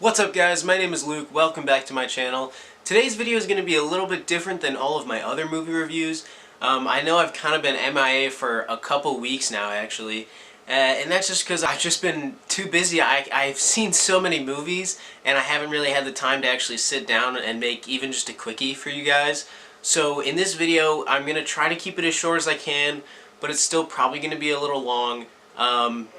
What's up guys, my name is Luke, welcome back to my channel. Today's video is going to be a little bit different than all of my other movie reviews. I know I've kind of been MIA for a couple weeks now actually, and that's just because I've just been too busy. I've seen so many movies and I haven't really had the time to actually sit down and make even just a quickie for you guys. So in this video I'm going to try to keep it as short as I can, but it's still probably going to be a little long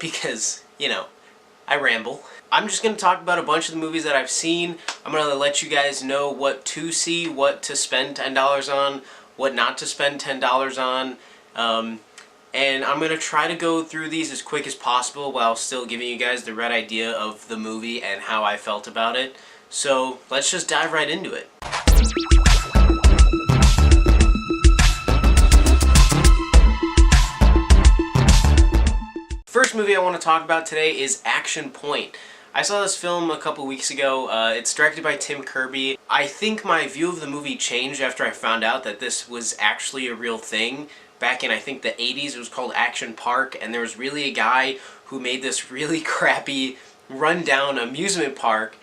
because, you know, I ramble. I'm just going to talk about a bunch of the movies that I've seen. I'm going to let you guys know what to see, what to spend $10 on, what not to spend $10 on. And I'm going to try to go through these as quick as possible while still giving you guys the right idea of the movie and how I felt about it. So let's just dive right into it. First movie I want to talk about today is Action Point. I saw this film a couple weeks ago. It's directed by Tim Kirby. I think my view of the movie changed after I found out that this was actually a real thing. Back in, I think, the 80s, it was called Action Park, and there was really a guy who made this really crappy, run-down amusement park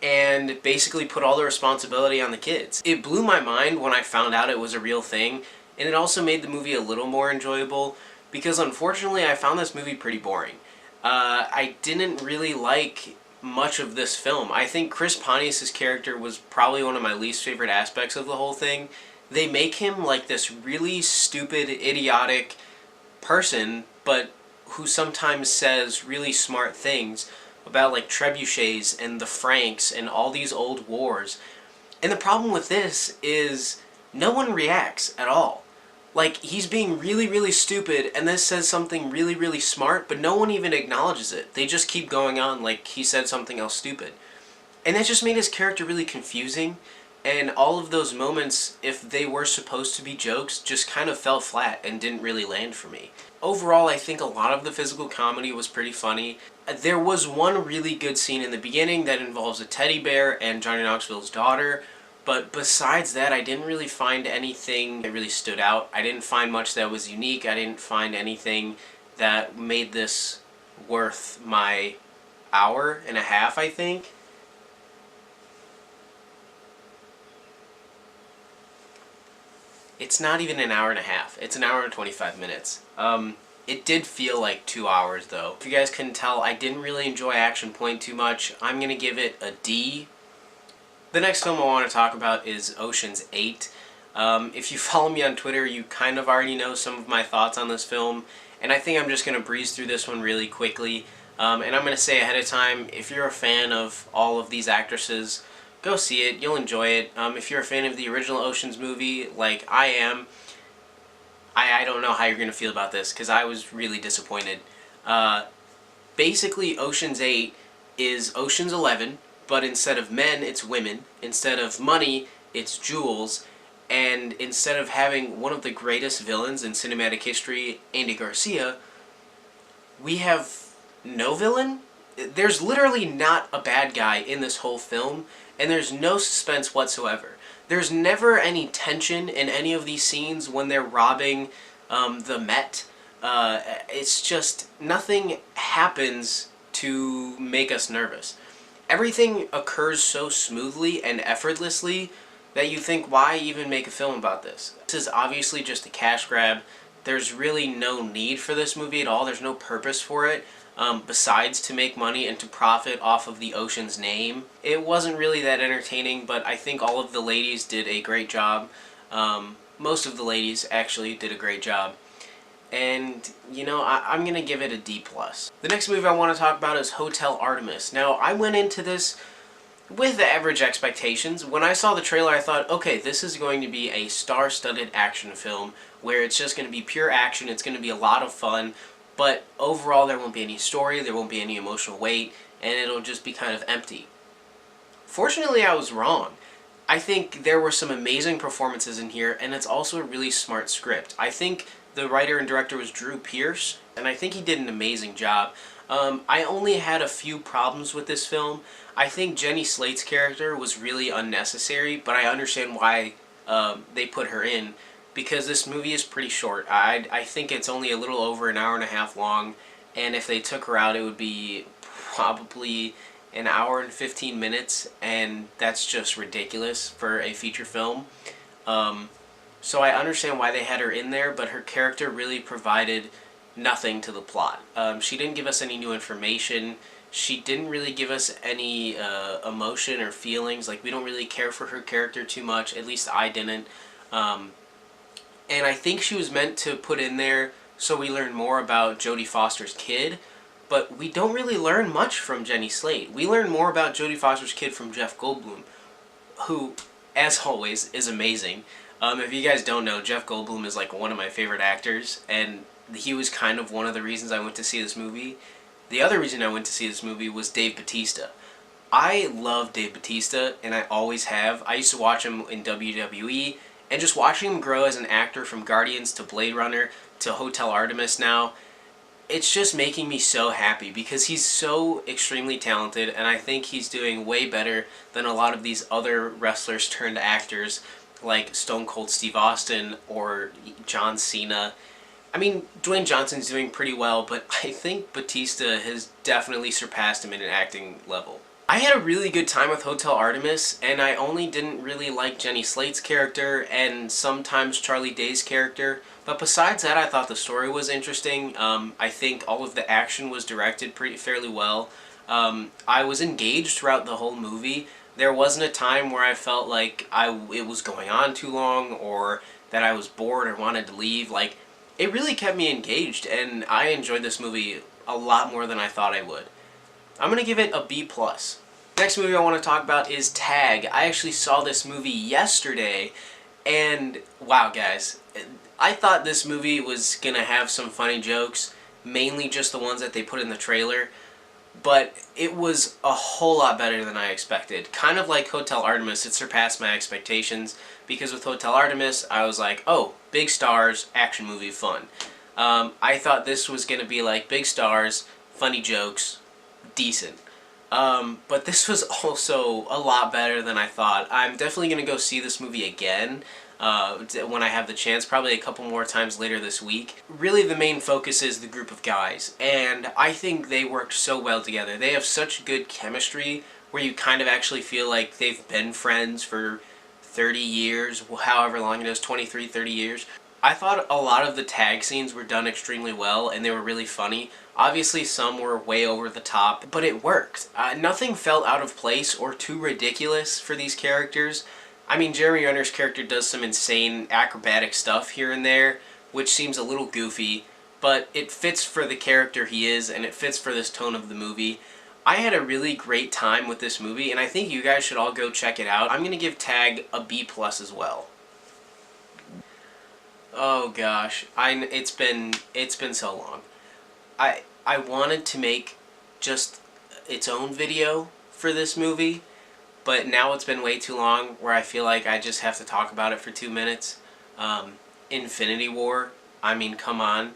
and basically put all the responsibility on the kids. It blew my mind when I found out it was a real thing, and it also made the movie a little more enjoyable because unfortunately I found this movie pretty boring. I didn't really like much of this film. I think Chris Pontius' character was probably one of my least favorite aspects of the whole thing. They make him like this really stupid, idiotic person, but who sometimes says really smart things about like trebuchets and the Franks and all these old wars. And the problem with this is no one reacts at all. Like, he's being really, really stupid, and this says something really, really smart, but no one even acknowledges it. They just keep going on like he said something else stupid. And that just made his character really confusing, and all of those moments, if they were supposed to be jokes, just kind of fell flat and didn't really land for me. Overall, I think a lot of the physical comedy was pretty funny. There was one really good scene in the beginning that involves a teddy bear and Johnny Knoxville's daughter. But besides that, I didn't really find anything that really stood out. I didn't find much that was unique. I didn't find anything that made this worth my hour and a half, I think. It's not even an hour and a half. It's an hour and 25 minutes. It did feel like 2 hours, though. If you guys couldn't tell, I didn't really enjoy Action Point too much. I'm going to give it a D. The next film I want to talk about is Ocean's 8. If you follow me on Twitter, you kind of already know some of my thoughts on this film, and I think I'm just going to breeze through this one really quickly. And I'm going to say ahead of time, if you're a fan of all of these actresses, go see it. You'll enjoy it. If you're a fan of the original Ocean's movie, like I am, I don't know how you're going to feel about this, because I was really disappointed. Basically, Ocean's 8 is Ocean's 11, but instead of men, it's women. Instead of money, it's jewels. And instead of having one of the greatest villains in cinematic history, Andy Garcia, we have no villain. There's literally not a bad guy in this whole film, and there's no suspense whatsoever. There's never any tension in any of these scenes when they're robbing the Met. It's just nothing happens to make us nervous. Everything occurs so smoothly and effortlessly that you think, why even make a film about this? This is obviously just a cash grab. There's really no need for this movie at all. There's no purpose for it besides to make money and to profit off of the Ocean's name. It wasn't really that entertaining, but I think all of the ladies did a great job. Most of the ladies actually did a great job. And, you know, I'm going to give it a D+. The next movie I want to talk about is Hotel Artemis. Now, I went into this with the average expectations. When I saw the trailer, I thought, okay, this is going to be a star-studded action film where it's just going to be pure action, it's going to be a lot of fun, but overall there won't be any story, there won't be any emotional weight, and it'll just be kind of empty. Fortunately, I was wrong. I think there were some amazing performances in here, and it's also a really smart script. I think the writer and director was Drew Pearce, and I think he did an amazing job. I only had a few problems with this film. I think Jenny Slate's character was really unnecessary, but I understand why they put her in, because this movie is pretty short. I think it's only a little over an hour and a half long, and if they took her out, it would be probably an hour and 15 minutes, and that's just ridiculous for a feature film. So I understand why they had her in there, but her character really provided nothing to the plot. She didn't give us any new information. She didn't really give us any emotion or feelings. Like, we don't really care for her character too much. At least I didn't. And I think she was meant to put in there so we learn more about Jodie Foster's kid, but we don't really learn much from Jenny Slate. We learn more about Jodie Foster's kid from Jeff Goldblum, who, as always, is amazing. If you guys don't know, Jeff Goldblum is like one of my favorite actors, and he was kind of one of the reasons I went to see this movie. The other reason I went to see this movie was Dave Bautista. I love Dave Bautista, and I always have. I used to watch him in WWE, and just watching him grow as an actor from Guardians to Blade Runner to Hotel Artemis now, it's just making me so happy because he's so extremely talented, and I think he's doing way better than a lot of these other wrestlers turned actors like Stone Cold Steve Austin or John Cena. I mean, Dwayne Johnson's doing pretty well, but I think Batista has definitely surpassed him in an acting level. I had a really good time with Hotel Artemis, and I only didn't really like Jenny Slate's character and sometimes Charlie Day's character. But besides that, I thought the story was interesting. I think all of the action was directed fairly well. I was engaged throughout the whole movie. There wasn't a time where I felt like it was going on too long or that I was bored or wanted to leave. Like, it really kept me engaged, and I enjoyed this movie a lot more than I thought I would. I'm going to give it a B+. Next movie I want to talk about is Tag. I actually saw this movie yesterday, and wow, guys, I thought this movie was going to have some funny jokes, mainly just the ones that they put in the trailer, but it was a whole lot better than I expected. Kind of like Hotel Artemis, it surpassed my expectations, because with Hotel Artemis, I was like, oh, big stars, action movie, fun. I thought this was going to be like big stars, funny jokes, decent. But this was also a lot better than I thought. I'm definitely going to go see this movie again when I have the chance, probably a couple more times later this week. Really, the main focus is the group of guys, and I think they worked so well together. They have such good chemistry where you kind of actually feel like they've been friends for 30 years, however long it is, 23, 30 years. I thought a lot of the tag scenes were done extremely well, and they were really funny. Obviously, some were way over the top, but it worked. Nothing felt out of place or too ridiculous for these characters. I mean, Jeremy Renner's character does some insane acrobatic stuff here and there, which seems a little goofy, but it fits for the character he is, and it fits for this tone of the movie. I had a really great time with this movie, and I think you guys should all go check it out. I'm going to give Tag a B+ as well. Oh gosh, it's been so long. I wanted to make just its own video for this movie, but now it's been way too long where I feel like I just have to talk about it for 2 minutes. Infinity War, I mean, come on.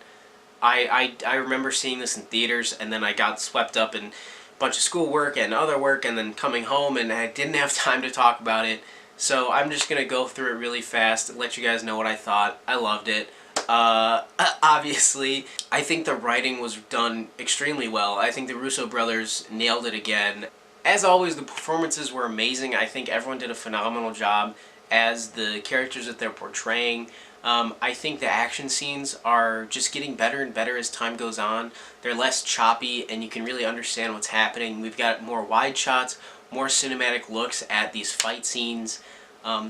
I remember seeing this in theaters, and then I got swept up in a bunch of schoolwork and other work, and then coming home, and I didn't have time to talk about it. So I'm just going to go through it really fast and let you guys know what I thought. I loved it. Obviously, I think the writing was done extremely well. I think the Russo brothers nailed it again. As always, the performances were amazing. I think everyone did a phenomenal job as the characters that they're portraying. I think the action scenes are just getting better and better as time goes on. They're less choppy, and you can really understand what's happening. We've got more wide shots, more cinematic looks at these fight scenes.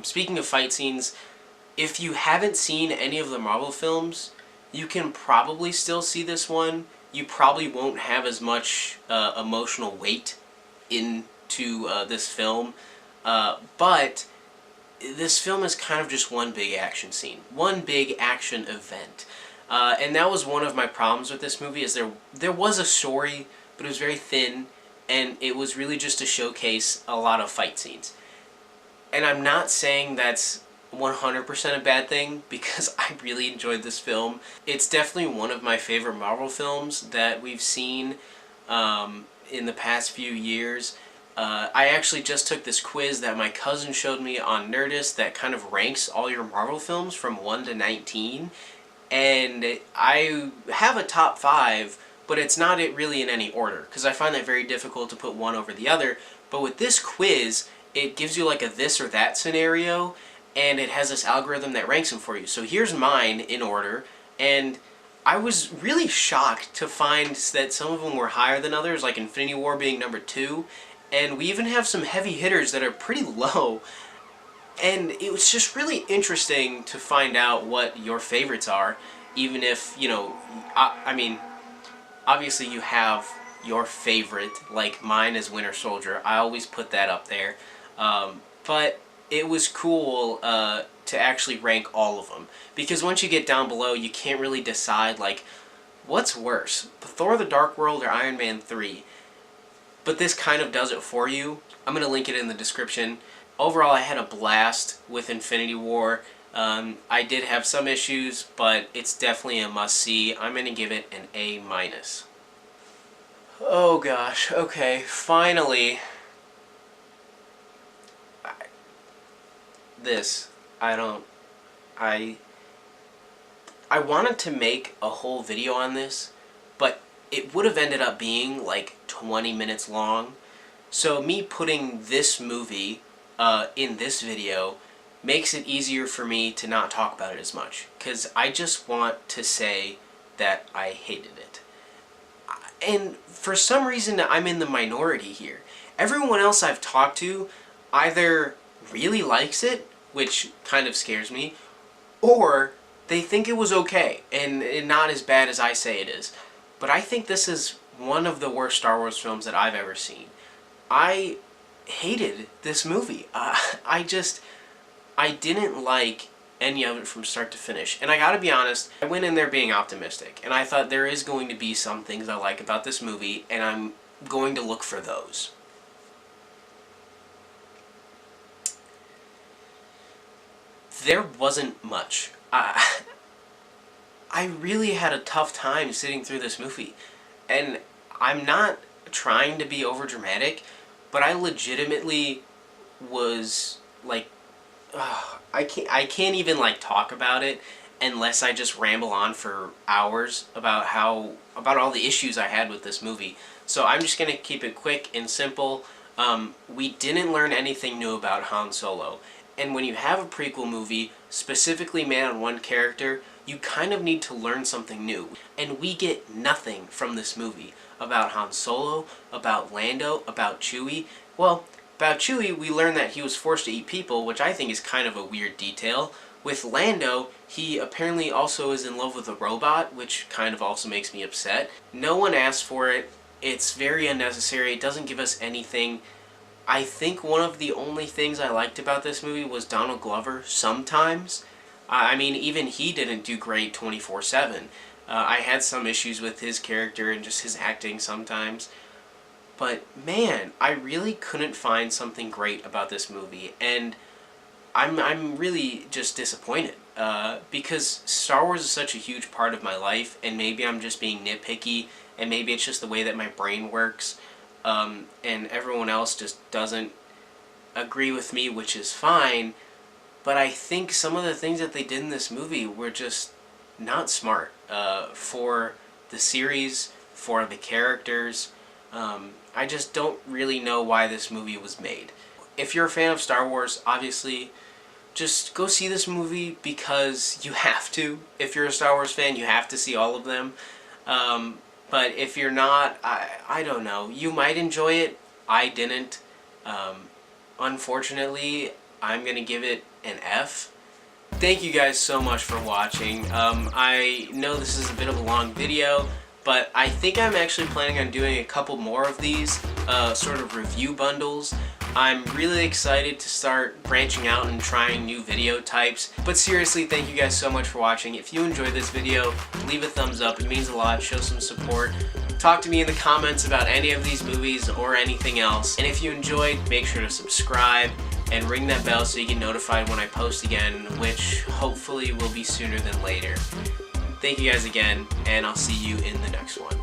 Speaking of fight scenes, if you haven't seen any of the Marvel films, you can probably still see this one. You probably won't have as much emotional weight into this film, but this film is kind of just one big action scene, one big action event. And that was one of my problems with this movie, is there was a story, but it was very thin, and it was really just to showcase a lot of fight scenes. And I'm not saying that's 100% a bad thing, because I really enjoyed this film. It's definitely one of my favorite Marvel films that we've seen in the past few years. I actually just took this quiz that my cousin showed me on Nerdist that kind of ranks all your Marvel films from 1 to 19. And I have a top 5, but it's not really in any order, because I find that very difficult to put one over the other. But with this quiz, it gives you like a this or that scenario, and it has this algorithm that ranks them for you. So here's mine in order, and I was really shocked to find that some of them were higher than others, like Infinity War being number 2, and we even have some heavy hitters that are pretty low. And it was just really interesting to find out what your favorites are, even if, you know, I mean, obviously you have your favorite, like mine is Winter Soldier. I always put that up there. But it was cool to actually rank all of them, because once you get down below, you can't really decide, like, what's worse, Thor the Dark World or Iron Man 3? But this kind of does it for you. I'm going to link it in the description. Overall, I had a blast with Infinity War. I did have some issues, but it's definitely a must-see. I'm going to give it an A-. Oh gosh, okay, finally. I wanted to make a whole video on this, but it would have ended up being like 20 minutes long. So me putting this movie in this video makes it easier for me to not talk about it as much, because I just want to say that I hated it. And for some reason I'm in the minority here. Everyone else I've talked to either really likes it, which kind of scares me, or they think it was okay and not as bad as I say it is. But I think this is one of the worst Star Wars films that I've ever seen. I hated this movie. I didn't like any of it from start to finish. And I gotta be honest, I went in there being optimistic, and I thought there is going to be some things I like about this movie, and I'm going to look for those. There wasn't much. I really had a tough time sitting through this movie, and I'm not trying to be overdramatic, but I legitimately was like, I can't even like talk about it unless I just ramble on for hours about all the issues I had with this movie. So I'm just gonna keep it quick and simple. We didn't learn anything new about Han Solo. And when you have a prequel movie specifically made on one character, you kind of need to learn something new. And we get nothing from this movie about Han Solo, about Lando, about Chewie. Well, about Chewie, we learn that he was forced to eat people, which I think is kind of a weird detail. With Lando, he apparently also is in love with a robot, which kind of also makes me upset. No one asked for it. It's very unnecessary. It doesn't give us anything. I think one of the only things I liked about this movie was Donald Glover sometimes. I mean, even he didn't do great 24/7. I had some issues with his character and just his acting sometimes. But man, I really couldn't find something great about this movie, and I'm really just disappointed. Because Star Wars is such a huge part of my life, and maybe I'm just being nitpicky, and maybe it's just the way that my brain works. And everyone else just doesn't agree with me, which is fine, but I think some of the things that they did in this movie were just not smart for the series, for the characters. I just don't really know why this movie was made. If you're a fan of Star Wars, obviously, just go see this movie because you have to. If you're a Star Wars fan, you have to see all of them. But if you're not, I don't know. You might enjoy it. I didn't. Unfortunately, I'm going to give it an F. Thank you guys so much for watching. I know this is a bit of a long video, but I think I'm actually planning on doing a couple more of these sort of review bundles. I'm really excited to start branching out and trying new video types. But seriously, thank you guys so much for watching. If you enjoyed this video, leave a thumbs up. It means a lot. Show some support. Talk to me in the comments about any of these movies or anything else. And if you enjoyed, make sure to subscribe and ring that bell so you get notified when I post again, which hopefully will be sooner than later. Thank you guys again, and I'll see you in the next one.